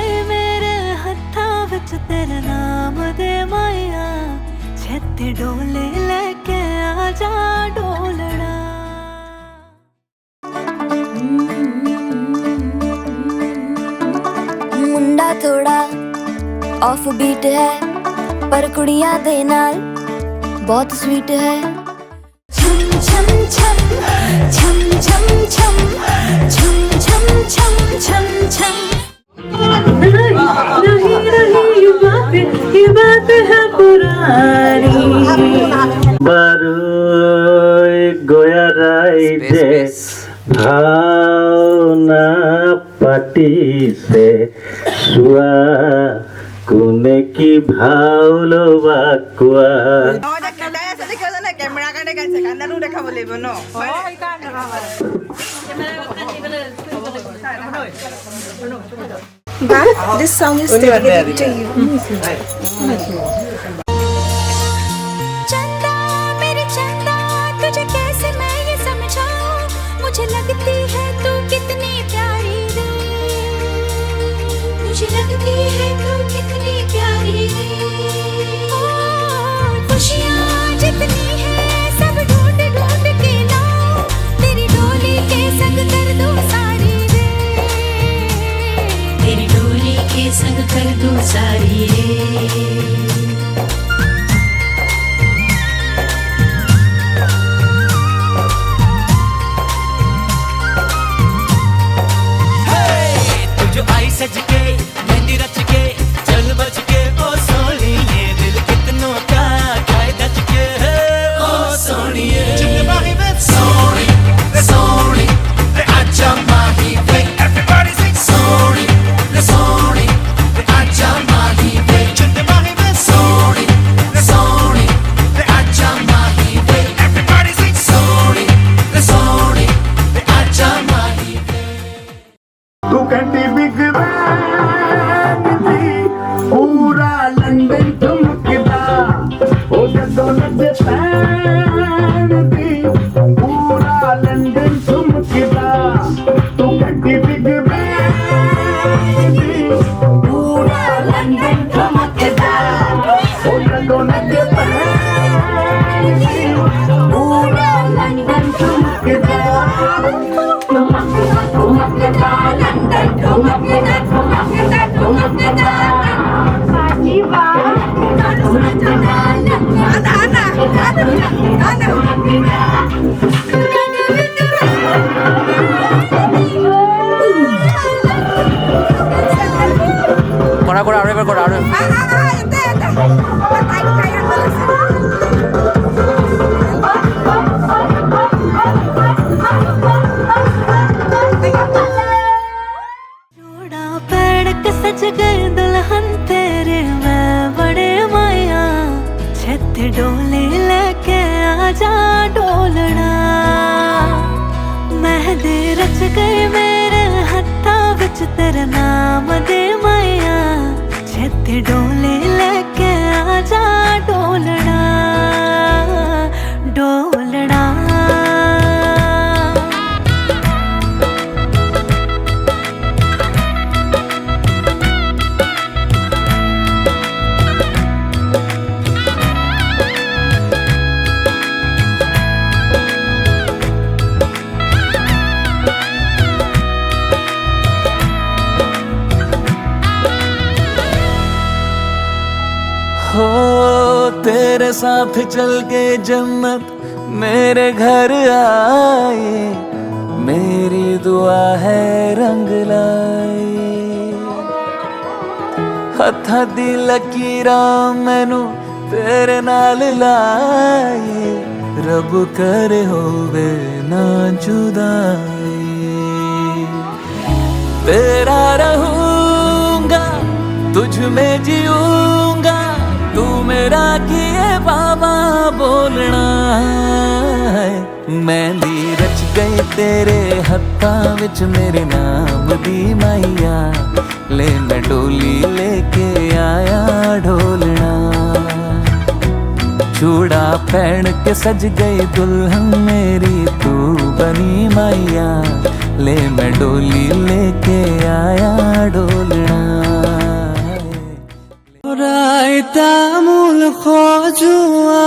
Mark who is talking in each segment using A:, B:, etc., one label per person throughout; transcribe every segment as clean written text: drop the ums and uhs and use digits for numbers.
A: गए मेरे हत्था विच तेरे नाम दे माया छेती डोले लेके आजा डोलना।
B: मुंडा थोड़ा ऑफ बीट है पर कुड़ियां दे नाल बहुत स्वीट है। छम छम छम छम छम छम छम छम छम छम छम।
A: नहीं ये बात है पुरानी।
C: बारोय गोया राइजे भावना पाटिसे सुआ कोने की भावलो बाकुआ।
D: This song is dedicated to you.
B: चंदा मेरे चंदा तुझे कैसे मैं ये समझाऊं, मुझे लगती है तू कितनी प्यारी रे, मुझे लगती है तू कितनी प्यारी रे। खुशियाँ जितनी है सब ढूंढ ढूंढ के लाऊं, तेरी डोली के संग कर दूं सारी रे, तेरी डोली के संग कर दूं सारी रे।
E: सज के मेहंदी रच के चल बच के ओ सोनिए दिल कितनों का काय दच के ओ सोनिए Soni Soni the acha mahi ve everybody sing sorry the acha mahi ve chinde mahi ve sorry the acha mahi ve everybody sing sorry the acha mahi ve।
C: तू कहती बिग पूरा लंदन ठुमकदा ओ जदों नचे पैन दी पूरा लंदन ठुमकदा। तू कहती बिग पूरा London ठुमकदा ओ जदों नचे पैन दी पूरा लंदन ठुमकदा। ठुमकदा लंदन ठुमकदा ठुमकदा ठुमकदा
E: করা করা আরো এবার করা আরো
A: जोड़ा पैर के सज गए दुल्हन तेरे मैं बड़े माया छेती डोले लेके आजा डोलना। मेहंदी रच गए मेरे हत्था विच तेरे नाम दे माया छेती डोले लेके आजा डोलना डोलना।
E: हो तेरे साथ चल के जन्नत मेरे घर आए, मेरी दुआ है रंग लाए। हत्था दी लकीरां मैनू तेरे नाल लाए, रब करे होवे ना जुदाई। तेरा रहूंगा तुझ में जीऊंगा, तू मेरा किए बाबा बोलना है। मेहंदी रच गई तेरे हत्था विच मेरे नाम दी माइया, ले मैं डोली लेके आया ढोलना। चूड़ा पहन के सज गई दुल्हन मेरी तू बनी माइया, ले मैं डोली लेके आया ढोलना।
F: শৰাই তামোল সজোৱা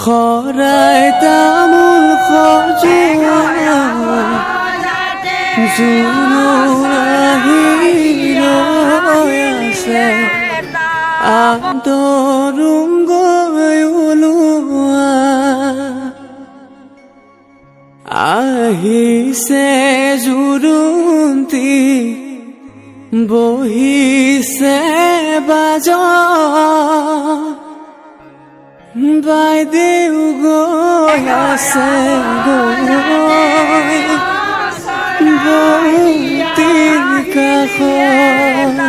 F: শৰাই তামোল সজোৱা জোনো আহি ৰৈ আছে আদৰুম গৈ ওলোৱা আহিছে জোৰোন্তি বহিছে বাজ বাইদেউ গৈ আছে গৈ বৌতিৰ কাষত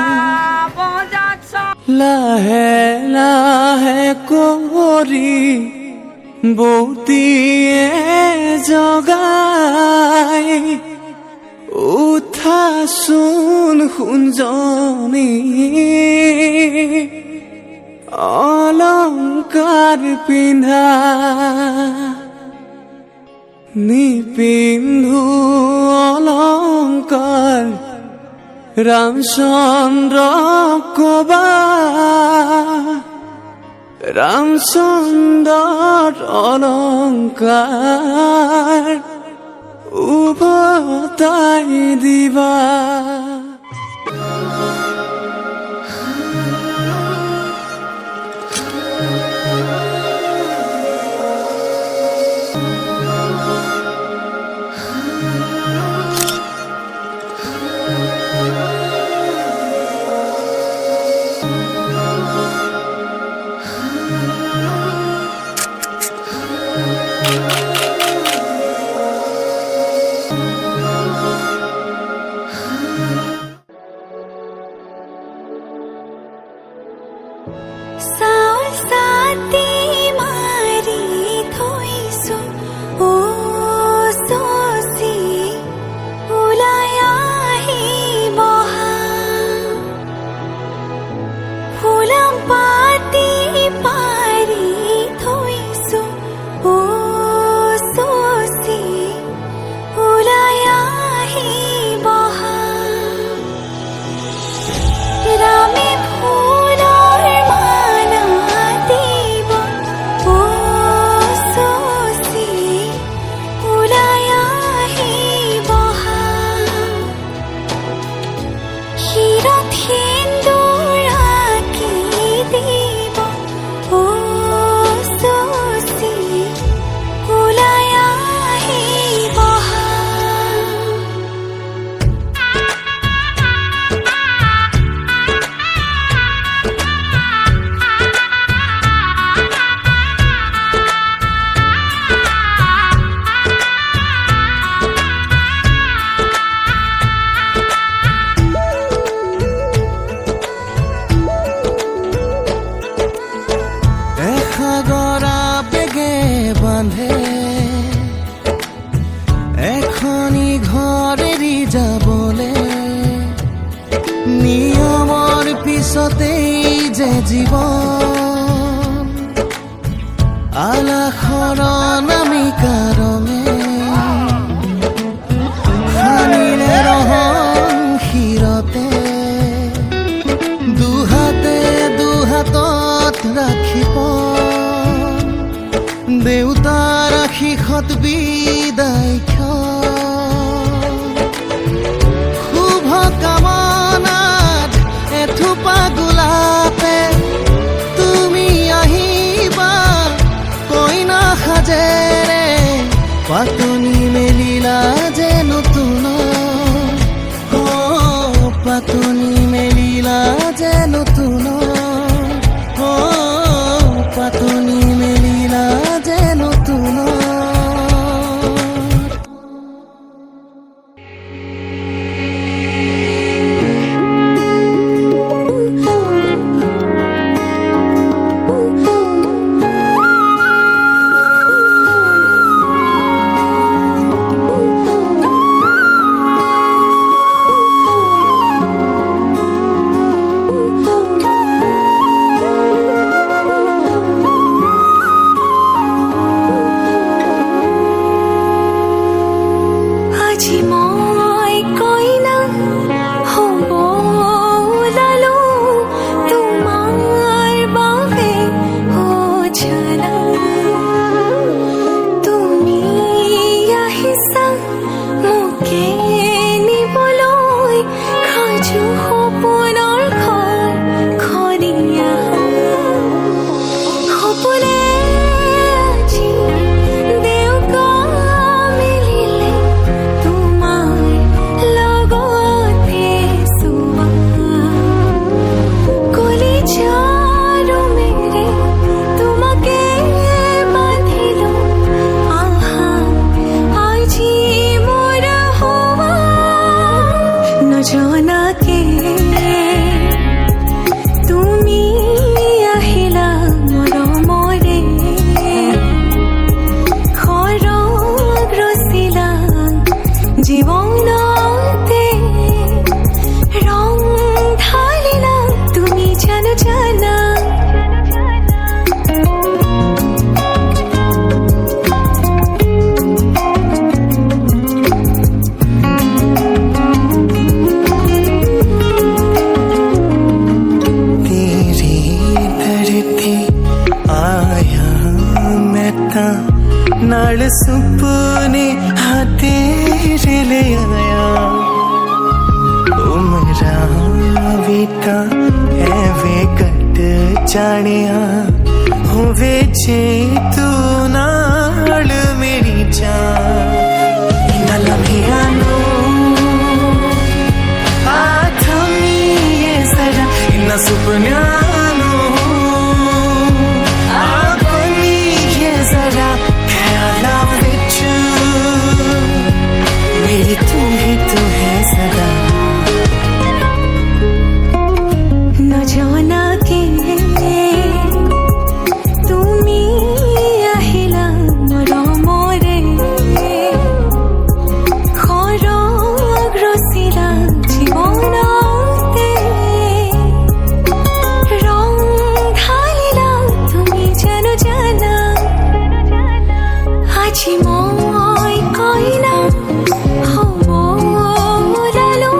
F: লাহে লাহে কৰি বৌতিয়ে জগাই উঠাচোন সোণজনী অলংকাৰ পিন্ধা নিপিন্ধো অলংকাৰ ৰামচন্দ্ৰ কবা ৰামচন্দ্ৰৰ অলংকাৰ উভতাই দিবা
B: साती मारी थोइसो ओ सोसी उलाया ही बहा फुलम पाती पारी थोइसो ओ सोसी उलाया ही बहा रामे फूलोर माला देव ओ सोसी उलाया ही बहा हिरत हिंदुरा की देव ओ सोसी उलाया ही बहा
F: এসাগৰা বেগে বান্ধে এখনি ঘৰ এৰি যাবলে নিয়মৰ পিছতেই যে জীৱন আলাসৰ নামিকা ৰঙে সানিলে ৰহন শিৰতে দুহাতত ৰাখিব দেউতাৰ আশীষত বিদায় শুভ কামনাত এথোপা গোলাপে তুমি আহিবা কইনা সাজেৰে পাতনি মেলিলা যে নতুন পাতনি মেলিলা যে নতুন পাতনি মেলিলা যে নতুন
A: সাজু সপোনৰ ঘৰ খনিয়া সপোনে আজি দেউকা মিলিলে তোমাৰ লগতে চোৱা কলিজাৰো মেৰে তোমাকে বান্ধিলো আহা আজি মোৰ হোৱা নজনাকে তুমি আহিলা মৰমৰে খৰগ ৰচিলা জীৱনতে ৰং ঢালিলা তুমি জানো জানা
F: तेरी धरती आया मैं तां नाल सुपने हाँ तेरे ले आया उमरा भी तां एवे कट जानिया होवे जे तू नाल मेरी जान इन्हां लम्हियां नूं आथमीए जरा इन्हां सुपनियां नूं आथमीए जरा ख्यालां विच मेरी तू है सदा
A: নজনাকে তুমি আহিলা মৰমৰে খৰগ ৰচিলা জীৱনতে ৰং ঢালিলা তুমি জানো জানা আজি মই কইনা হ'ব ওলালো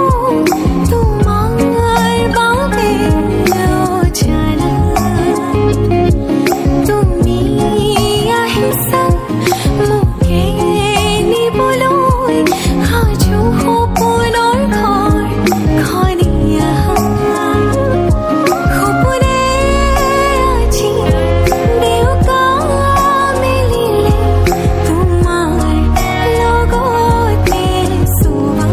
A: তোমাৰ বাবে অজানা তুমি আহিছা মোকে নিবলৈ সাজু সপোনৰ ঘৰ খনিয়া সপোনে আজি দেউকা মিলিলে তোমাৰ লগতে চোৱা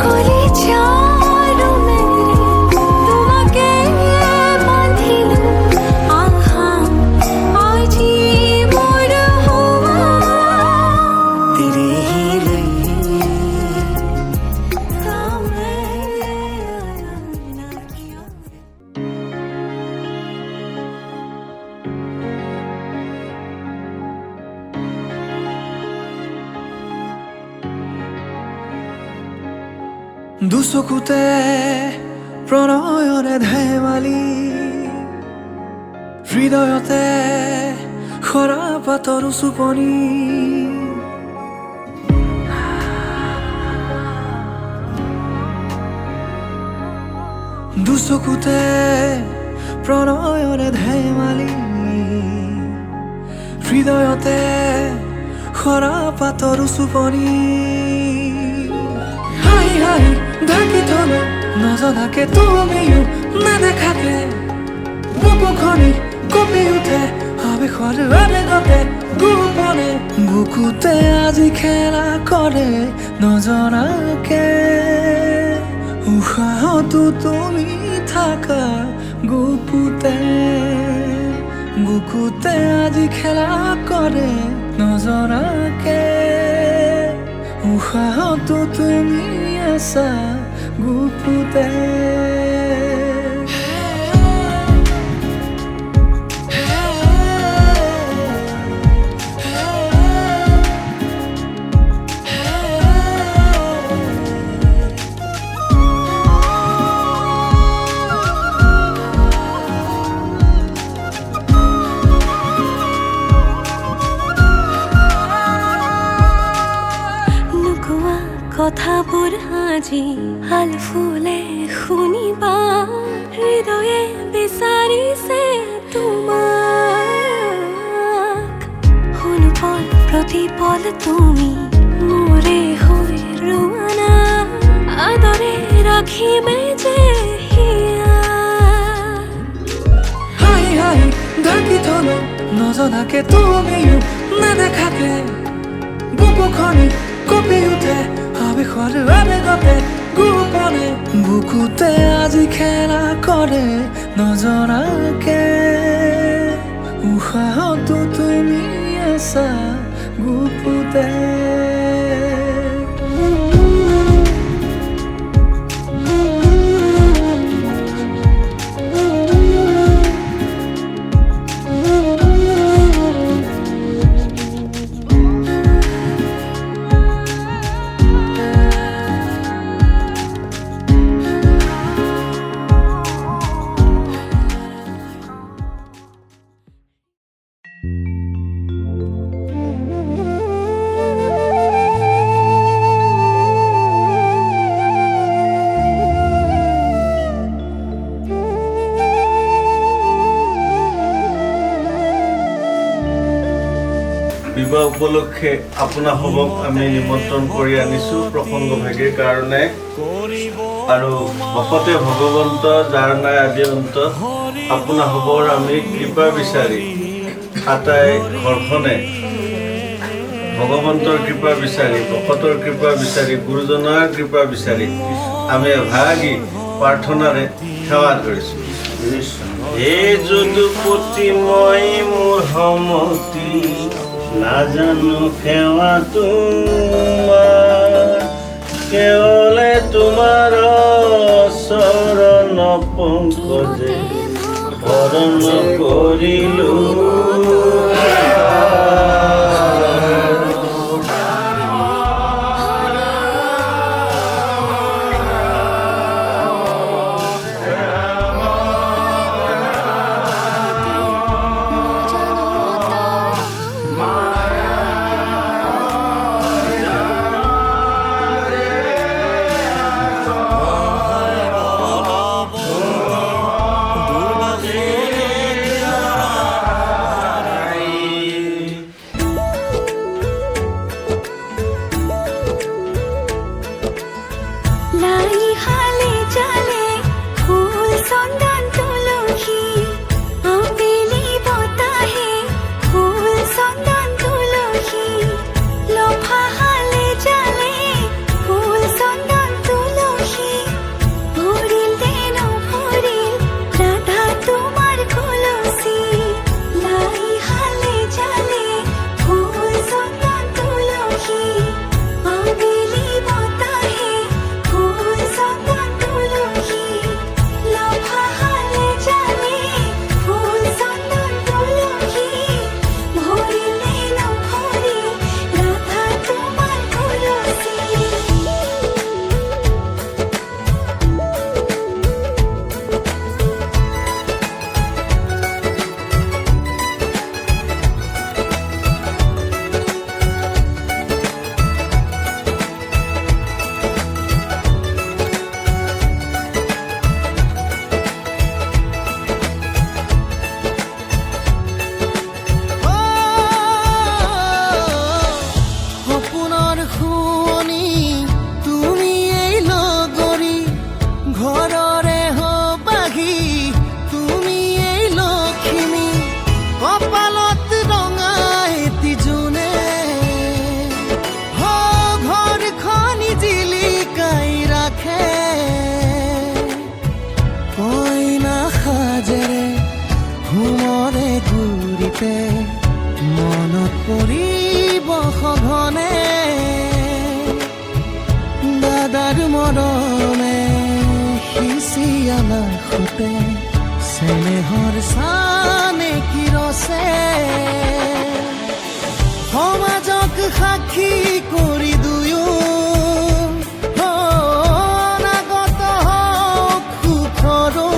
A: কলিজাৰো মেৰে তোমাকে বান্ধিলো আহা আজি মোৰ হোৱা
F: तेरे ही लिए
A: কামে না কিয়
F: দুচকুতে প্ৰণয়ৰে ধেমালি হৃদয়তে খৰা পাতৰ চুপনি দুচকুতে প্ৰণয়ৰে ধেমালি হৃদয়তে খৰা পাতৰ চুপনি হাই হাই ঢাকি থলো নজনাকে তুমিও নেদেখাকে বুকুখনি কঁপি উঠে আবেশৰ আবেগতে গোপনে বুকুতে আজি খেলা কৰে নজনাকে উশাহতো তুমি থাকা গুপুতে বুকুতে আজি খেলা কৰে নজনাকে উশাহতো তুমি আছা গুপুতে
A: কথাবোৰ আজি হাল ফুলে শুনিবা হৃদয়ে বিচাৰিছে তোমাক অনুপল প্ৰতিপল তুমি মোৰে হৈ ৰোৱানা আদৰে ৰাখিমে যে হিয়া
F: হাই হাই ঢাকি থলো নজনাকে তুমিও নেদেখাকে বুকুখনি কঁপি উঠে আবেশৰ আবেগতে গোপনে বুকুতে আজি খেলা কৰে নজনাকে উশাহতো তুমি আছা গুপুতে
G: বিবাহ উপলক্ষে আপোনাৰ সবক আমি নিমন্ত্ৰণ কৰি আনিছোঁ প্ৰসংগ ভাগিৰ কাৰণে আৰু ভকতে ভগৱন্ত যাৰ নাই আদি অন্ত আপোনাৰ সবৰ আমি কৃপা বিচাৰি আটাই ঘৰখনে ভগৱন্তৰ কৃপা বিচাৰি ভকতৰ কৃপা বিচাৰি গুৰুজনাৰ কৃপা বিচাৰি আমি এভাগী প্ৰাৰ্থনাৰে সেৱা কৰিছোঁ। হে যদুপতি মই মোৰ সমতি নাজানো সেৱা তোমাৰ কেৱলে তোমাৰ চৰণ পংকজে শৰণ কৰিলো
F: মনত পৰিব সঘনে দাদাৰ মৰমে সিঁচি আমাৰ সুতে চেনেহৰ চানে কিৰছে সমাজক সাক্ষী কৰি দুয়ো অনাগত হওক সুখৰো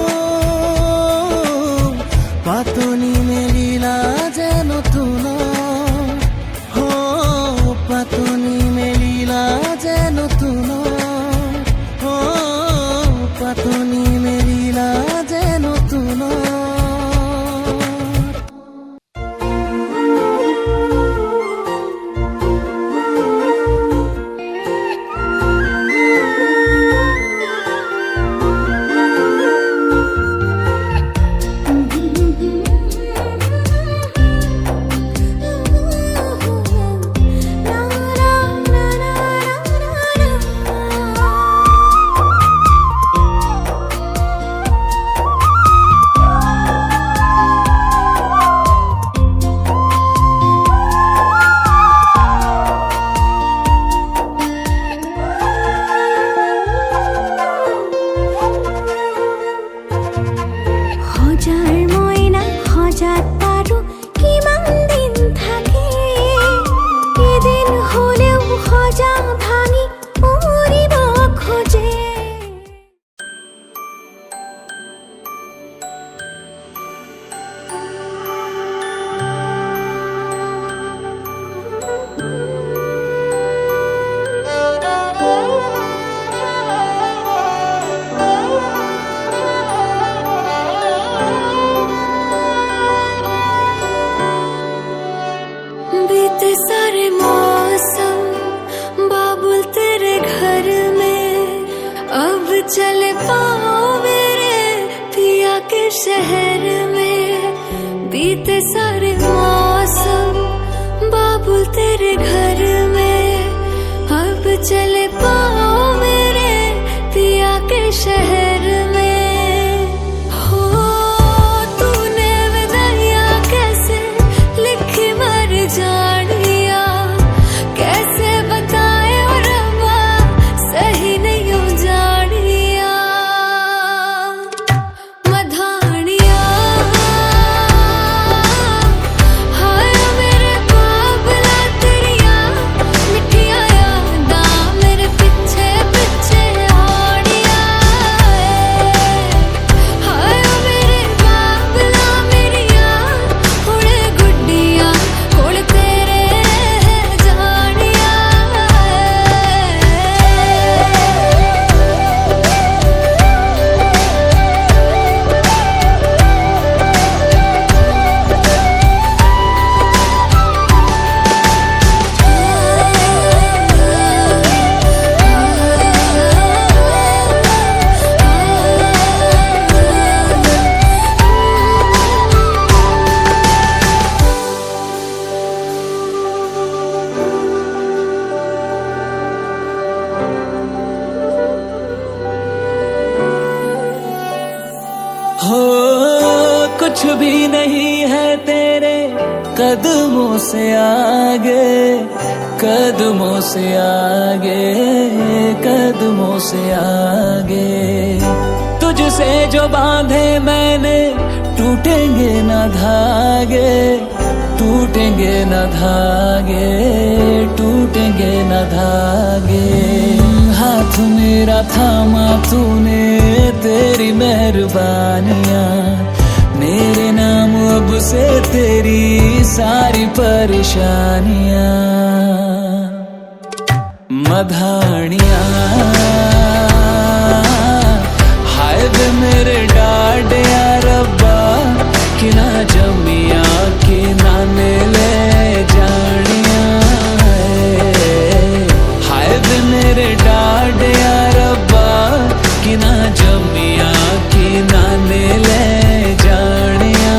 F: পাতনি মেলিলা যে নতুন পাতনি মেলিলা যে নতুন পাতনি মেলিলা যে নতুন
A: चल पाओ मेरे पिया के शहर में, बीते सारे मौसम बाबुल तेरे घर में। अब चल पाओ मेरे पिया के शहर में। हो तूने विदाइयां कैसे लिखी मर जानिया, कैसे बताए और अम्मा सही नहीं हो जानिया। मधानिया हाय मेरे बाबला तेरिया मिठिया यादा मेरे पीछे पीछे आड़िया। हाय मेरे बाबला मेरिया हुणे गुड्डिया कोल तेरे जानिया।
F: हो कुछ भी नहीं है तेरे कदमों से आगे, कदमों से आगे, कदमों से आगे। तुझसे जो बांधे मैंने टूटेंगे न धागे, टूटेंगे न धागे, टूटेंगे न धागे। हाथ मेरा थामा तूने तेरी मेहरबानियां, मेरे नाम अब से तेरी सारी परेशानियां। मधानिया हाय वे मेरे डाडिया रब्बा कि ना जमिया कि ना ले जानिया। हाय वे मेरे डाडिया रब्बा कि ना जमिया कि ना ले जानिया।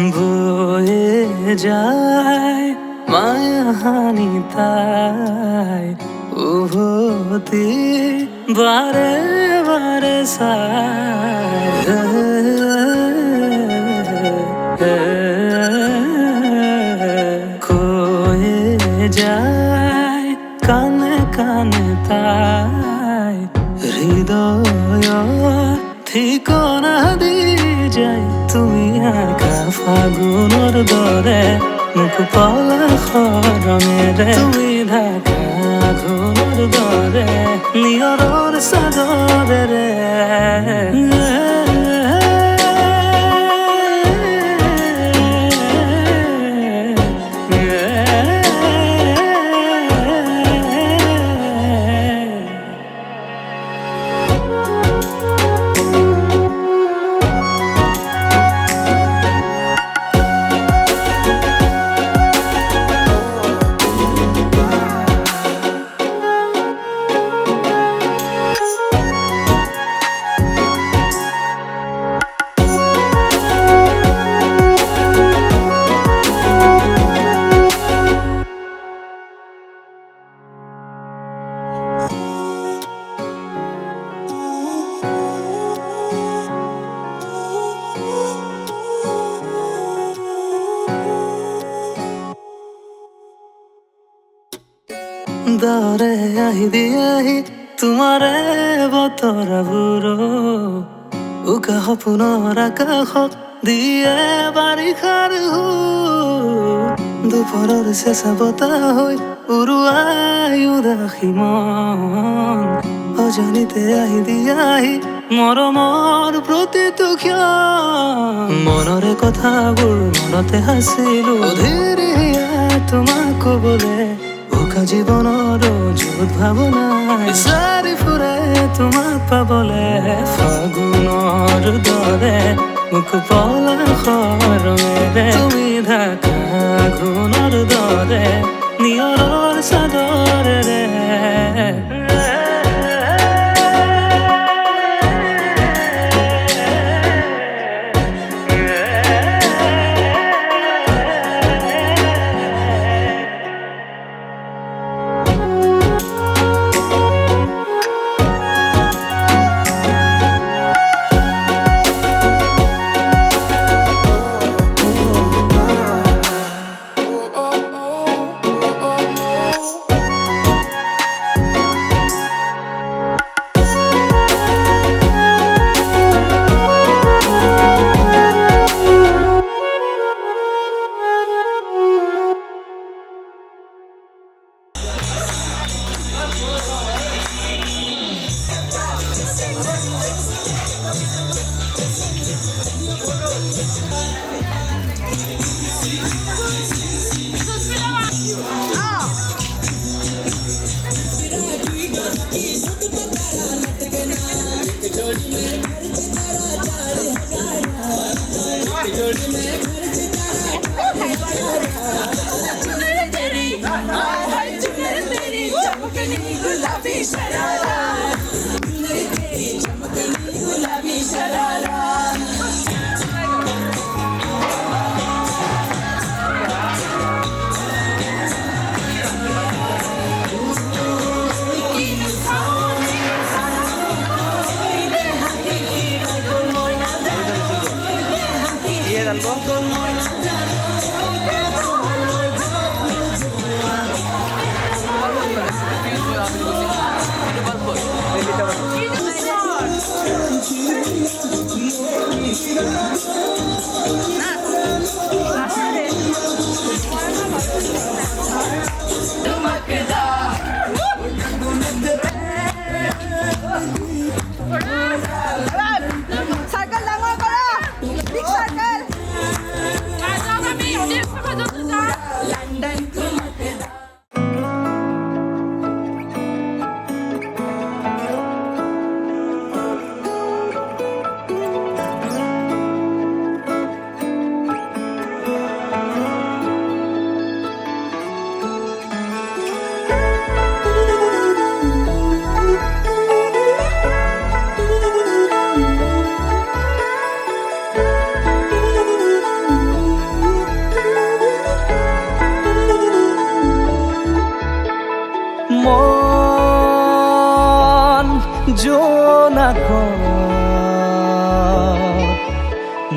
F: বয়ে যায় মায়াহানি তাই উভতি বারে বারে কয়ে যায় কানে কানে তাই হৃদয় ঠিকনা দি যাই তুমি একা ফাগুনৰ দৰে মুখ পলসৰণেৰে তুমি ঢাকা ঘৰৰ দৰে নিয়ৰৰ চাদৰেৰে দৰে আহি দিয়েহি তোমাৰে বতৰবোৰ উকা সপোনৰ আকাশত দিয়ে বাৰিষাৰ দুপৰৰ চেঁচা বতাহ হৈ উৰুৱাই উদাসী মন অজানিতে আহি দিয়াহি মৰমৰ প্ৰতিটো ক্ষণ মনৰে কথাবোৰ মনতে আছিলো অধীৰ হিয়া তোমাক কবলে উকা জীৱনৰ য'ত ভাৱনাই বিচাৰি ফুৰে তোমাক পাবলে ফাগুনৰ দৰে মুখ পলসৰণেৰে তুমি ঢাকা ঘৰৰ দৰে নিয়ৰৰ চাদৰেৰে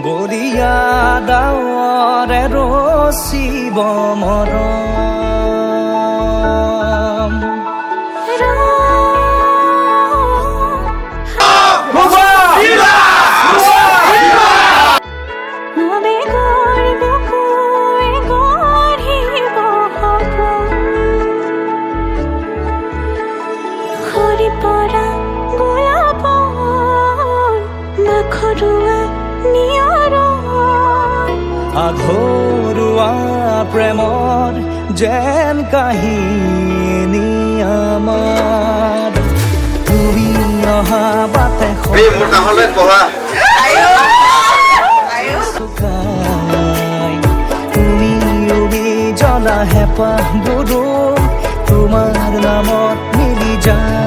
F: বলিয়া ডাৱৰে ৰচিব মৰম আধৰুৱা প্ৰেমৰ যেন কাহিনী আমাৰ তুমি অহা বাটে তুমি উবি জ্বলা হেঁপাহবোৰো তোমাৰ নামত মিলি যায়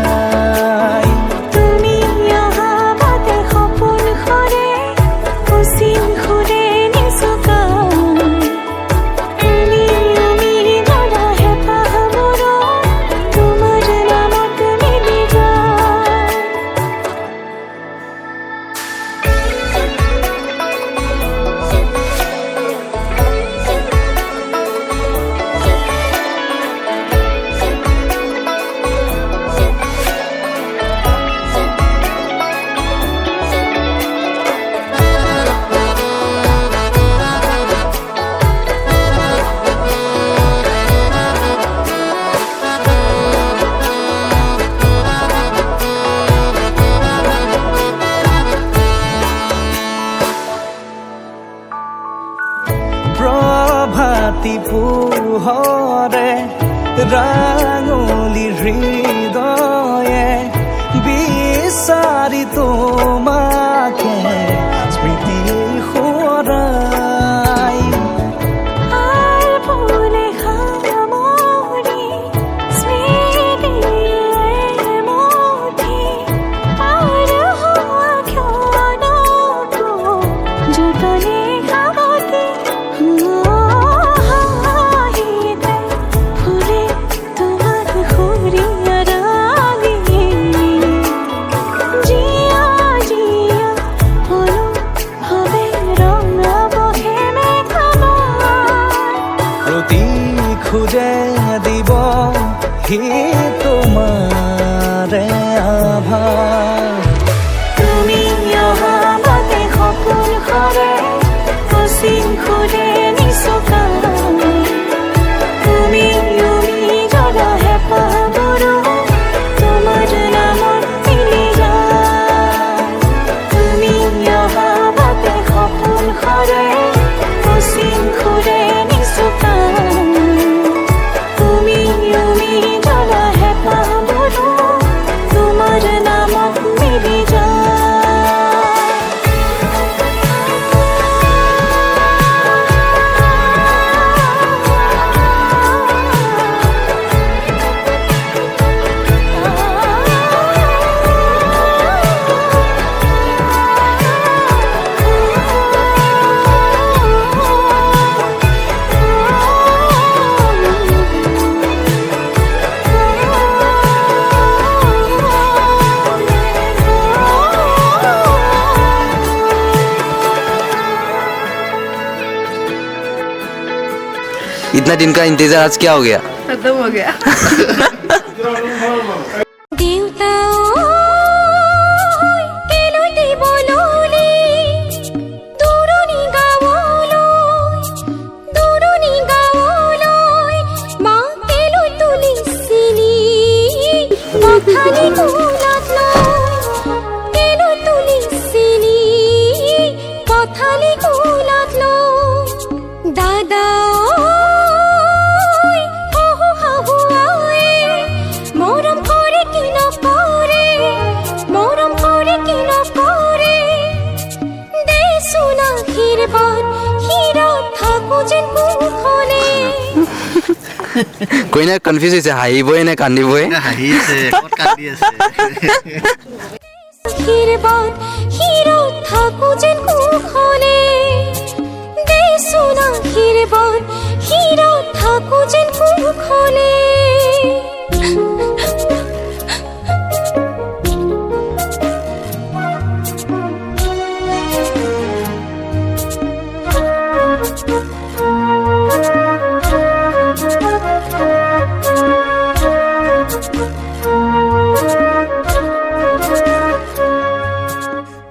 F: পোহৰে ৰাঙলী হৃদয়ে বিচাৰি তোমাকে স্মৃতি সোঁৱৰাই খুঁজে দিব হি তোমাৰে আভাৰ
A: তুমি অহা বাটে সপোন সৰে পশ্চিম খুৰে নিচকা তুমি জ্বলা হেঁপাহবোৰো তোমাৰ নামত মিলি যায় তুমি অহা বাটে সপোন সৰে পশ্চিম খুৰে নিচকা
H: इतना दिन का इंतजार आज क्या हो गया?
D: खत्म हो गया।
H: कोई ना कन्फ्यूज হৈছে হাঁহিবই নে কান্দিবই
G: হাঁহিছে ক'ত কান্দি আছে
A: আশীর্বাদ হিরো থাকো যেন কুখনে দেশোনা আশীর্বাদ হিরো থাকো যেন কুখনে